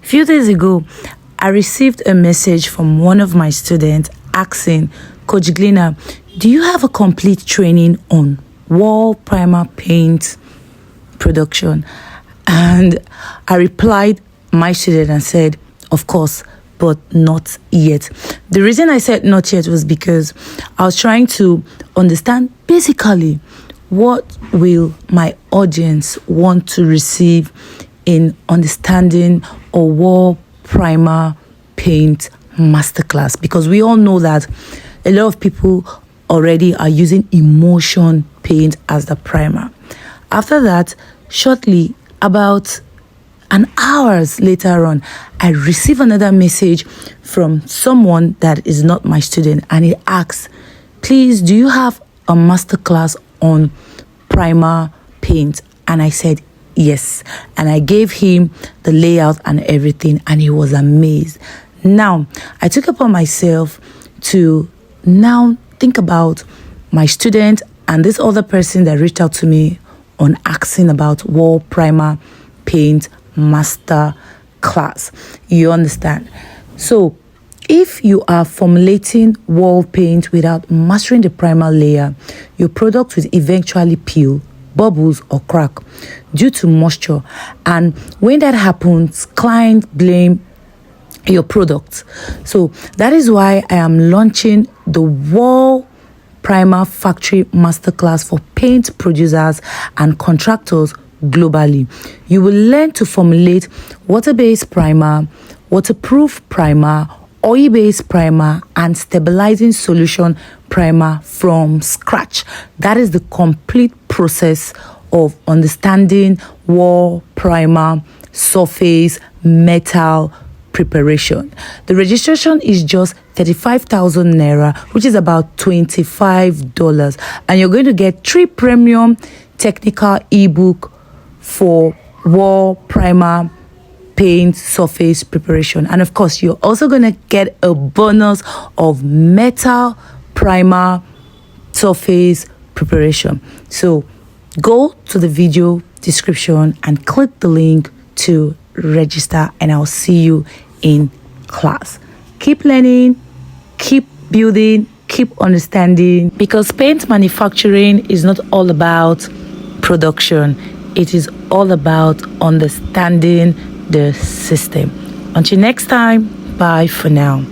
Few days ago, I received a message from one of my students asking, Coach Glina, do you have a complete training on wall primer paint production? And I replied my student and said, of course, but not yet. The reason I said not yet was because I was trying to understand basically what will my audience want to receive in understanding a wall primer paint masterclass, because we all know that a lot of people already are using emulsion paint as the primer. After that, shortly, about an hours later on, I received another message from someone that is not my student, and he asks, please, do you have a masterclass on primer paint? And I said yes, and I gave him the layout and everything, and he was amazed. Now I took upon myself to now think about my student and this other person that reached out to me on asking about wall primer paint master class. You understand? So if you are formulating wall paint without mastering the primer layer, your product will eventually peel, bubbles, or crack due to moisture. And when that happens, clients blame your product. So that is why I am launching the wall primer factory masterclass for paint producers and contractors globally. You will learn to formulate water-based primer, waterproof primer, oil-based primer, and stabilizing solution primer from scratch. That is the complete process of understanding wall primer, surface, metal preparation. The registration is just 35,000 naira, which is about $25, and you're going to get 3 premium technical ebook for wall primer paint surface preparation. And of course, you're also going to get a bonus of metal primer surface preparation. So go to the video description and click the link to register, and I'll see you in class. Keep learning, keep building, keep understanding, because paint manufacturing is not all about production. It is all about understanding the system. Until next time, bye for now.